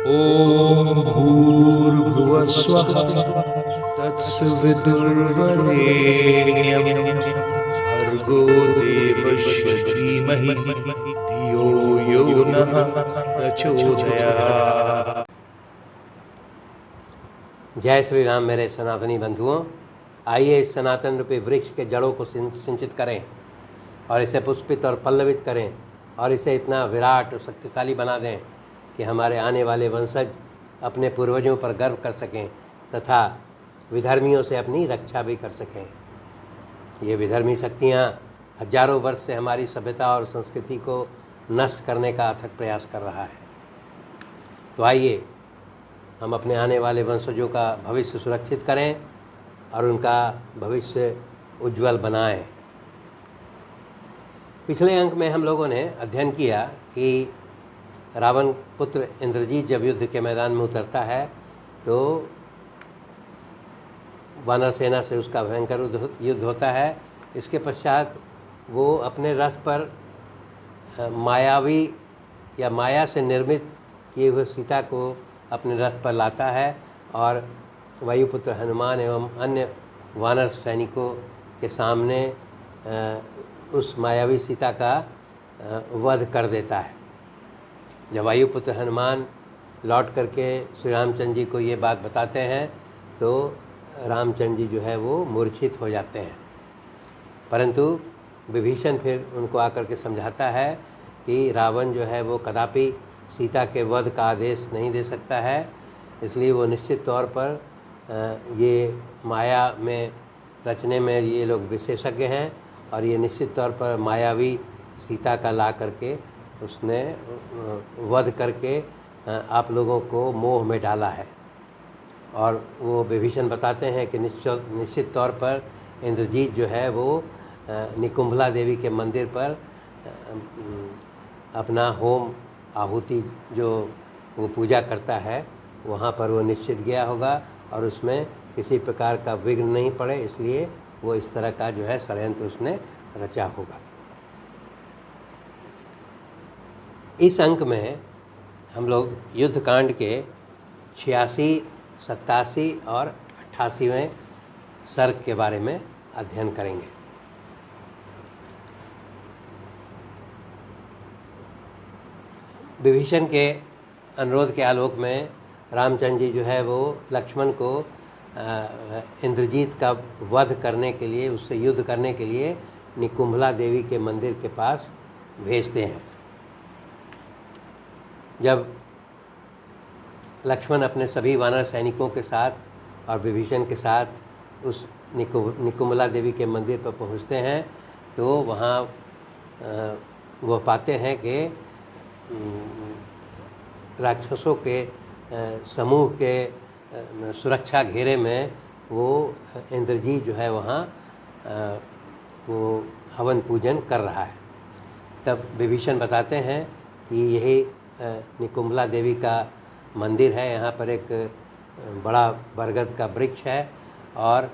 ॐ भूर्भुवस्वः तत्सवितुर्वरेण्यं भर्गो देवस्य धीमहि धियो यो नः प्रचोदयात्। जय श्री राम मेरे सनातनी बंधुओं। आइए इस सनातन रूपी वृक्ष के जड़ों को सिंचित करें और इसे पुष्पित और पल्लवित करें और इसे इतना विराट और शक्तिशाली बना दें कि हमारे आने वाले वंशज अपने पूर्वजों पर गर्व कर सकें तथा विधर्मियों से अपनी रक्षा भी कर सकें। ये विधर्मी शक्तियाँ हजारों वर्ष से हमारी सभ्यता और संस्कृति को नष्ट करने का अथक प्रयास कर रहा है। तो आइए हम अपने आने वाले वंशजों का भविष्य सुरक्षित करें और उनका भविष्य उज्जवल बनाएं। पिछले अंक में हम लोगों ने अध्ययन किया कि रावण पुत्र इंद्रजीत जब युद्ध के मैदान में उतरता है तो वानर सेना से उसका भयंकर युद्ध होता है। इसके पश्चात वो अपने रथ पर मायावी या माया से निर्मित किए हुए सीता को अपने रथ पर लाता है और वायुपुत्र हनुमान एवं अन्य वानर सैनिकों के सामने उस मायावी सीता का वध कर देता है। जब वायुपुत्र हनुमान लौट करके श्री रामचंद्र जी को ये बात बताते हैं तो रामचंद्र जी जो है वो मूर्छित हो जाते हैं, परंतु विभीषण फिर उनको आकर के समझाता है कि रावण जो है वो कदापि सीता के वध का आदेश नहीं दे सकता है, इसलिए वो निश्चित तौर पर ये माया में रचने में ये लोग विशेषज्ञ हैं और ये निश्चित तौर पर मायावी सीता का ला करके उसने वध करके आप लोगों को मोह में डाला है। और वो विभीषण बताते हैं कि निश्चित तौर पर इंद्रजीत जो है वो निकुंभला देवी के मंदिर पर अपना होम आहुति जो वो पूजा करता है वहाँ पर वो निश्चित गया होगा और उसमें किसी प्रकार का विघ्न नहीं पड़े, इसलिए वो इस तरह का जो है षड्यंत्र उसने रचा होगा। इस अंक में हम लोग युद्धकांड के 86, 87 और 88वें सर्ग के बारे में अध्ययन करेंगे। विभीषण के अनुरोध के आलोक में रामचंद्र जी जो है वो लक्ष्मण को इंद्रजीत का वध करने के लिए, उससे युद्ध करने के लिए निकुंभला देवी के मंदिर के पास भेजते हैं। जब लक्ष्मण अपने सभी वानर सैनिकों के साथ और विभीषण के साथ उस निकुंभला देवी के मंदिर पर पहुंचते हैं तो वहाँ वो पाते हैं कि राक्षसों के समूह के सुरक्षा घेरे में वो इंद्रजीत जो है वहाँ वो हवन पूजन कर रहा है। तब विभीषण बताते हैं कि यही निकुंभला देवी का मंदिर है, यहाँ पर एक बड़ा बरगद का वृक्ष है और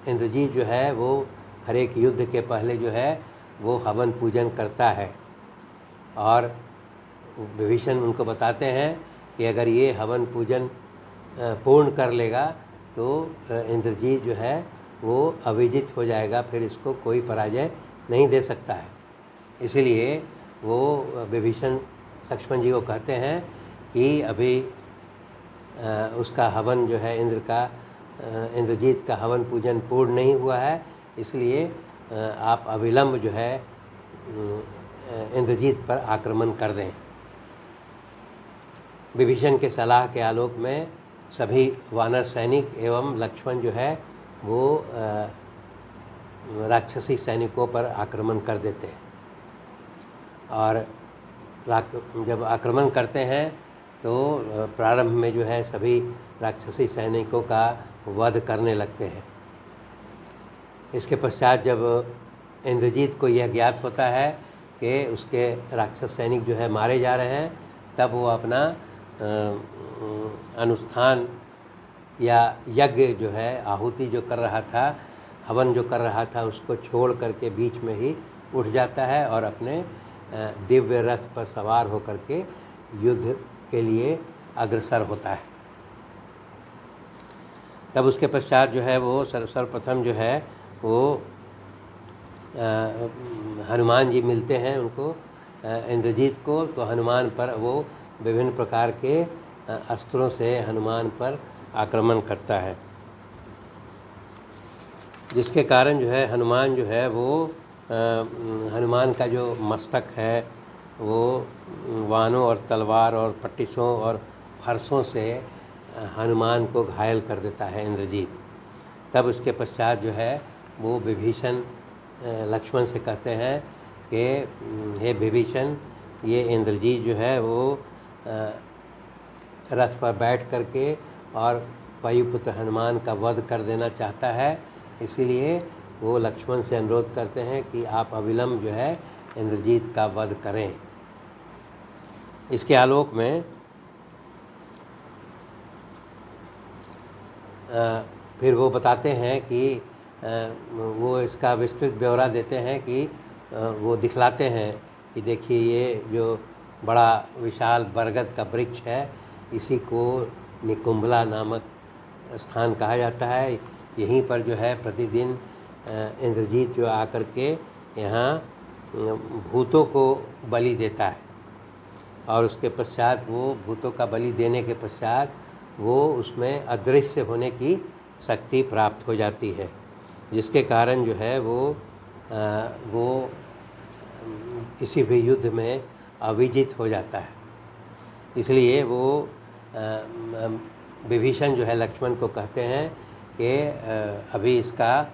इंद्रजीत जो है वो हर एक युद्ध के पहले जो है वो हवन पूजन करता है। और विभीषण उनको बताते हैं कि अगर ये हवन पूजन पूर्ण कर लेगा तो इंद्रजीत जो है वो अविजित हो जाएगा, फिर इसको कोई पराजय नहीं दे सकता है। इसीलिए वो विभीषण लक्ष्मण जी को कहते हैं कि अभी उसका हवन जो है इंद्रजीत का हवन पूजन पूर्ण नहीं हुआ है, इसलिए आप अविलंब जो है इंद्रजीत पर आक्रमण कर दें। विभीषण के सलाह के आलोक में सभी वानर सैनिक एवं लक्ष्मण जो है वो राक्षसी सैनिकों पर आक्रमण कर देते हैं और जब आक्रमण करते हैं तो प्रारंभ में जो है सभी राक्षसी सैनिकों का वध करने लगते हैं। इसके पश्चात जब इंद्रजीत को यह ज्ञात होता है कि उसके राक्षस सैनिक जो है मारे जा रहे हैं, तब वो अपना अनुष्ठान या यज्ञ जो है आहुति जो कर रहा था, हवन जो कर रहा था, उसको छोड़ करके बीच में ही उठ जाता है और अपने दिव्य रथ पर सवार होकर के युद्ध के लिए अग्रसर होता है। तब उसके पश्चात जो है वो सर्वप्रथम जो है वो हनुमान जी मिलते हैं उनको, इंद्रजीत को। तो हनुमान पर वो विभिन्न प्रकार के अस्त्रों से हनुमान पर आक्रमण करता है, जिसके कारण जो है हनुमान जो है वो हनुमान का जो मस्तक है वो वानों और तलवार और पट्टिसों और फरसों से हनुमान को घायल कर देता है इंद्रजीत। तब उसके पश्चात जो है वो विभीषण लक्ष्मण से कहते हैं कि हे विभीषण, ये इंद्रजीत जो है वो रथ पर बैठ करके और वायुपुत्र हनुमान का वध कर देना चाहता है। इसीलिए वो लक्ष्मण से अनुरोध करते हैं कि आप अविलंब जो है इंद्रजीत का वध करें। इसके आलोक में फिर वो बताते हैं कि वो इसका विस्तृत ब्यौरा देते हैं कि वो दिखलाते हैं कि देखिए ये जो बड़ा विशाल बरगद का वृक्ष है, इसी को निकुंभला नामक स्थान कहा जाता है। यहीं पर जो है प्रतिदिन इंद्रजीत जो आकर के यहाँ भूतों को बलि देता है, और उसके पश्चात वो भूतों का बलि देने के पश्चात वो उसमें अदृश्य होने की शक्ति प्राप्त हो जाती है, जिसके कारण जो है वो किसी भी युद्ध में अविजित हो जाता है। इसलिए वो विभीषण जो है लक्ष्मण को कहते हैं कि अभी इसका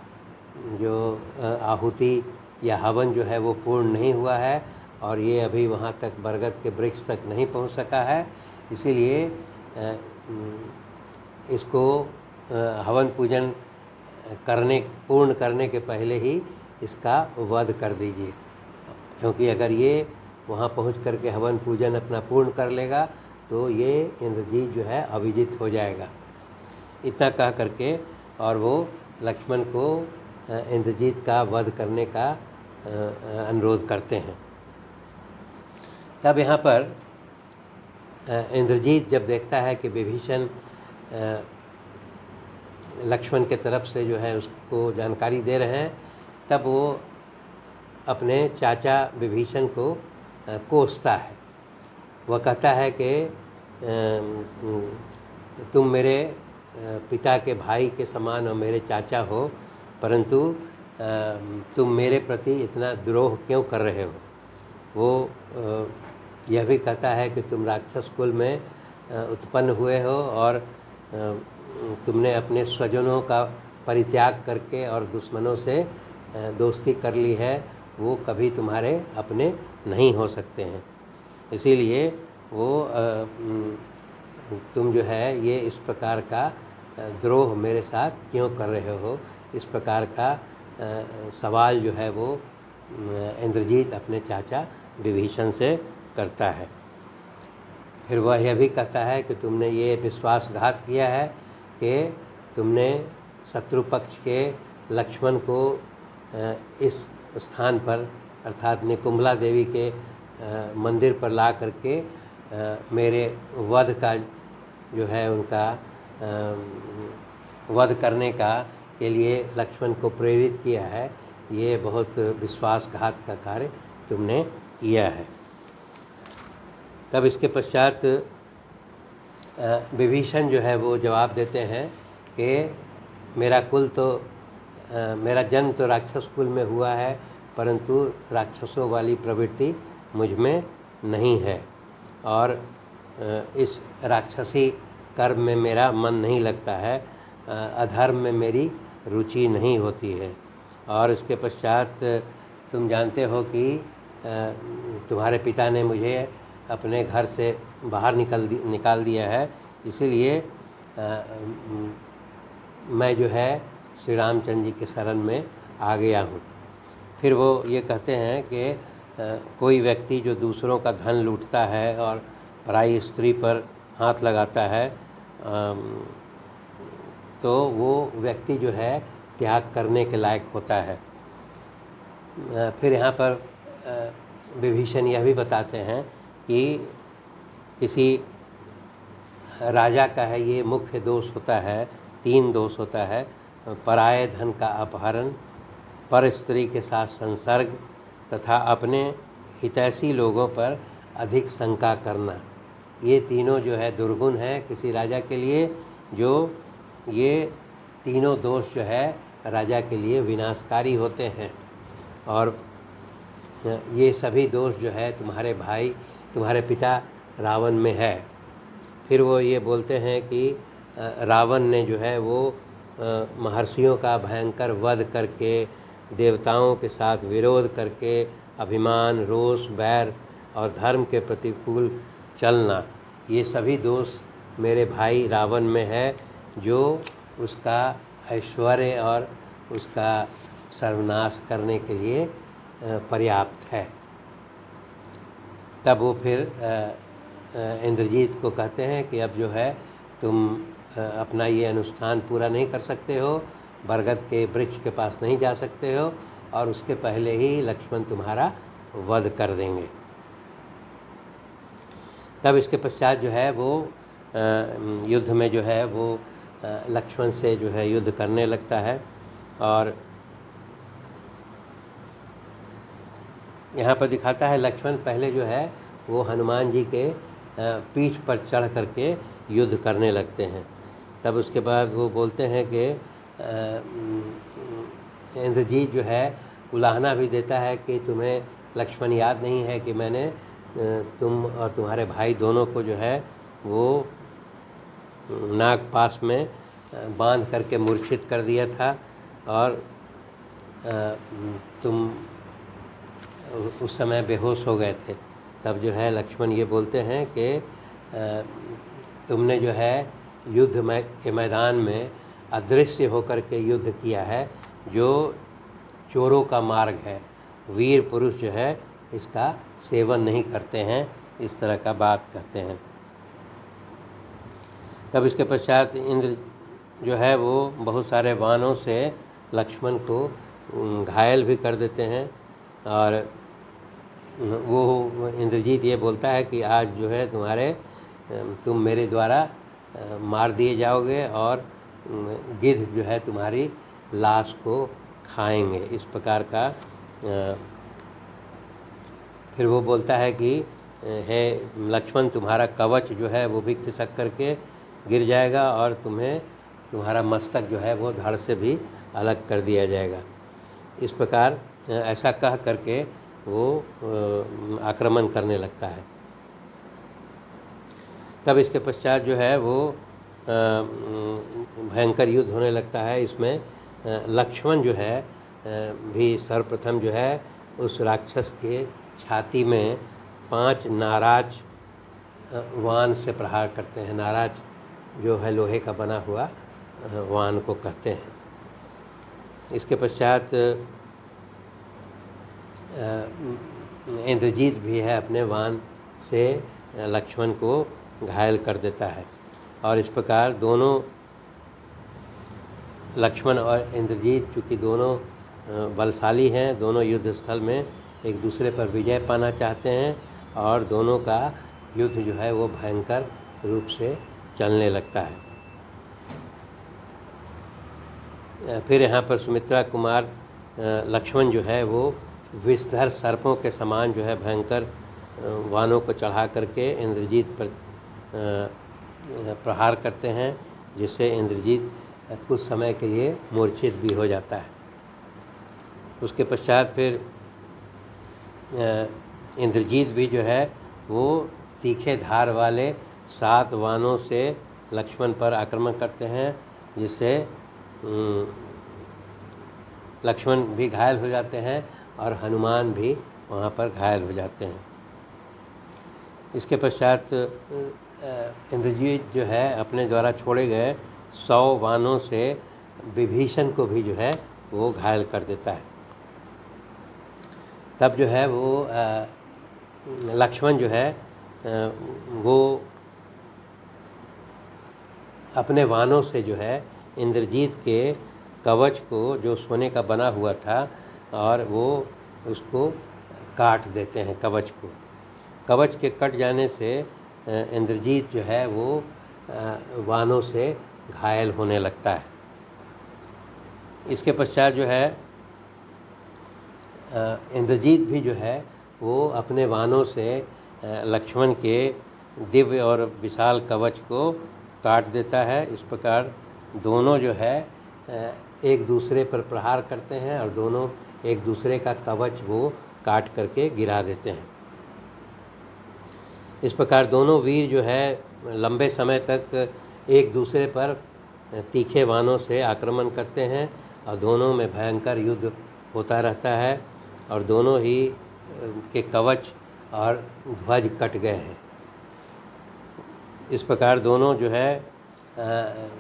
जो आहुति या हवन जो है वो पूर्ण नहीं हुआ है, और ये अभी वहाँ तक बरगद के वृक्ष तक नहीं पहुँच सका है। इसीलिए इसको हवन पूजन पूर्ण करने के पहले ही इसका वध कर दीजिए, क्योंकि अगर ये वहाँ पहुँच करके हवन पूजन अपना पूर्ण कर लेगा तो ये इंद्रजीत जो है अविजित हो जाएगा। इतना कह करके और वो लक्ष्मण को इंद्रजीत का वध करने का अनुरोध करते हैं। तब यहाँ पर इंद्रजीत जब देखता है कि विभीषण लक्ष्मण के तरफ से जो है उसको जानकारी दे रहे हैं, तब वो अपने चाचा विभीषण को कोसता है। वह कहता है कि तुम मेरे पिता के भाई के समान और मेरे चाचा हो, परंतु तुम मेरे प्रति इतना द्रोह क्यों कर रहे हो। वो यह भी कहता है कि तुम राक्षस कुल में उत्पन्न हुए हो और तुमने अपने स्वजनों का परित्याग करके और दुश्मनों से दोस्ती कर ली है, वो कभी तुम्हारे अपने नहीं हो सकते हैं। इसीलिए वो तुम जो है ये इस प्रकार का द्रोह मेरे साथ क्यों कर रहे हो, इस प्रकार का सवाल जो है वो इंद्रजीत अपने चाचा विभीषण से करता है। फिर वह यह भी कहता है कि तुमने ये विश्वासघात किया है कि तुमने शत्रु पक्ष के लक्ष्मण को इस स्थान पर अर्थात निकुंभला देवी के मंदिर पर ला करके मेरे वध का जो है उनका वध करने के लिए लक्ष्मण को प्रेरित किया है। ये बहुत विश्वासघात का कार्य तुमने किया है। तब इसके पश्चात विभीषण जो है वो जवाब देते हैं कि मेरा जन्म तो राक्षस कुल में हुआ है, परंतु राक्षसों वाली प्रवृत्ति मुझ में नहीं है, और इस राक्षसी कर्म में मेरा मन नहीं लगता है, अधर्म में मेरी रुचि नहीं होती है। और इसके पश्चात तुम जानते हो कि तुम्हारे पिता ने मुझे अपने घर से बाहर निकाल दिया है, इसीलिए मैं जो है श्री रामचंद्र जी के शरण में आ गया हूँ। फिर वो ये कहते हैं कि कोई व्यक्ति जो दूसरों का धन लूटता है और पराई स्त्री पर हाथ लगाता है तो वो व्यक्ति जो है त्याग करने के लायक होता है। फिर यहाँ पर विभीषण यह भी बताते हैं कि किसी राजा का है ये मुख्य दोष होता है, 3 दोष होता है। पराये धन का अपहरण, पर स्त्री के साथ संसर्ग तथा अपने हितैषी लोगों पर अधिक शंका करना। ये तीनों जो है दुर्गुण है किसी राजा के लिए, जो ये तीनों दोष जो है राजा के लिए विनाशकारी होते हैं। और ये सभी दोष जो है तुम्हारे भाई, तुम्हारे पिता रावण में है। फिर वो ये बोलते हैं कि रावण ने जो है वो महर्षियों का भयंकर वध करके, देवताओं के साथ विरोध करके, अभिमान, रोष, बैर और धर्म के प्रतिकूल चलना, ये सभी दोष मेरे भाई रावण में है, जो उसका ऐश्वर्य और उसका सर्वनाश करने के लिए पर्याप्त है। तब वो फिर इंद्रजीत को कहते हैं कि अब जो है तुम अपना ये अनुष्ठान पूरा नहीं कर सकते हो, बरगद के वृक्ष के पास नहीं जा सकते हो, और उसके पहले ही लक्ष्मण तुम्हारा वध कर देंगे। तब इसके पश्चात जो है वो युद्ध में जो है वो लक्ष्मण से जो है युद्ध करने लगता है। और यहाँ पर दिखाता है लक्ष्मण पहले जो है वो हनुमान जी के पीठ पर चढ़ करके युद्ध करने लगते हैं। तब उसके बाद वो बोलते हैं कि इंद्रजीत जो है उलाहना भी देता है कि तुम्हें लक्ष्मण याद नहीं है कि मैंने तुम और तुम्हारे भाई दोनों को जो है वो नाग पास में बांध करके मूर्छित कर दिया था, और तुम उस समय बेहोश हो गए थे। तब जो है लक्ष्मण ये बोलते हैं कि तुमने जो है युद्ध के मैदान में अदृश्य होकर के युद्ध किया है, जो चोरों का मार्ग है। वीर पुरुष जो है इसका सेवन नहीं करते हैं, इस तरह का बात कहते हैं। तब इसके पश्चात इंद्र जो है वो बहुत सारे बाणों से लक्ष्मण को घायल भी कर देते हैं। और वो इंद्रजीत ये बोलता है कि आज जो है तुम मेरे द्वारा मार दिए जाओगे, और गिद्ध जो है तुम्हारी लाश को खाएंगे। इस प्रकार का फिर वो बोलता है कि हे लक्ष्मण, तुम्हारा कवच जो है वो भी खिसक करके गिर जाएगा, और तुम्हारा मस्तक जो है वो धड़ से भी अलग कर दिया जाएगा। इस प्रकार ऐसा कह करके वो आक्रमण करने लगता है। तब इसके पश्चात जो है वो भयंकर युद्ध होने लगता है। इसमें लक्ष्मण जो है भी सर्वप्रथम जो है उस राक्षस के छाती में 5 नाराज वान से प्रहार करते हैं। नाराज जो है लोहे का बना हुआ वान को कहते हैं। इसके पश्चात इंद्रजीत भी है अपने वान से लक्ष्मण को घायल कर देता है। और इस प्रकार दोनों लक्ष्मण और इंद्रजीत चूँकि दोनों बलशाली हैं, दोनों युद्ध स्थल में एक दूसरे पर विजय पाना चाहते हैं, और दोनों का युद्ध जो है वो भयंकर रूप से चलने लगता है। फिर यहाँ पर सुमित्रा कुमार लक्ष्मण जो है वो विषधर सर्पों के समान जो है भयंकर वानों को चढ़ा करके इंद्रजीत पर प्रहार करते हैं, जिससे इंद्रजीत कुछ समय के लिए मूर्छित भी हो जाता है। उसके पश्चात फिर इंद्रजीत भी जो है वो तीखे धार वाले 7 वानों से लक्ष्मण पर आक्रमण करते हैं, जिससे लक्ष्मण भी घायल हो जाते हैं और हनुमान भी वहाँ पर घायल हो जाते हैं। इसके पश्चात इंद्रजीत जो है अपने द्वारा छोड़े गए 100 वानों से विभीषण को भी जो है वो घायल कर देता है। तब जो है वो लक्ष्मण जो है वो अपने वानों से जो है इंद्रजीत के कवच को, जो सोने का बना हुआ था, और वो उसको काट देते हैं कवच को। कवच के कट जाने से इंद्रजीत जो है वो बाणों से घायल होने लगता है। इसके पश्चात जो है इंद्रजीत भी जो है वो अपने बाणों से लक्ष्मण के दिव्य और विशाल कवच को काट देता है। इस प्रकार दोनों जो है एक दूसरे पर प्रहार करते हैं और दोनों एक दूसरे का कवच वो काट करके गिरा देते हैं। इस प्रकार दोनों वीर जो है लंबे समय तक एक दूसरे पर तीखे बाणों से आक्रमण करते हैं और दोनों में भयंकर युद्ध होता रहता है और दोनों ही के कवच और ध्वज कट गए हैं। इस प्रकार दोनों जो है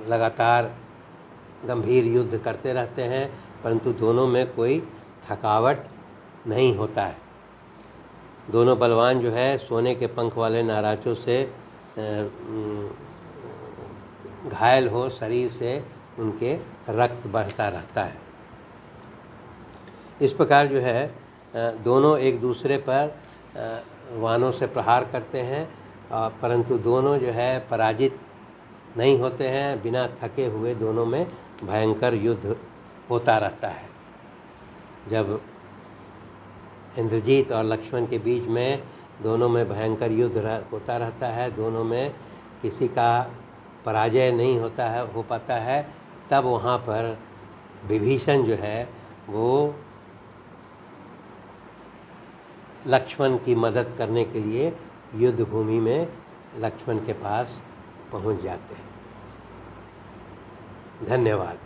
लगातार गंभीर युद्ध करते रहते हैं, परंतु दोनों में कोई थकावट नहीं होता है। दोनों बलवान जो है सोने के पंख वाले नाराजों से घायल हो शरीर से उनके रक्त बहता रहता है। इस प्रकार जो है दोनों एक दूसरे पर बाणों से प्रहार करते हैं, परंतु दोनों जो है पराजित नहीं होते हैं। बिना थके हुए दोनों में भयंकर युद्ध होता रहता है। जब इंद्रजीत और लक्ष्मण के बीच में दोनों में भयंकर युद्ध होता रहता है, दोनों में किसी का पराजय नहीं होता है हो पाता है, तब वहाँ पर विभीषण जो है वो लक्ष्मण की मदद करने के लिए युद्ध भूमि में लक्ष्मण के पास पहुँच जाते हैं। धन्यवाद।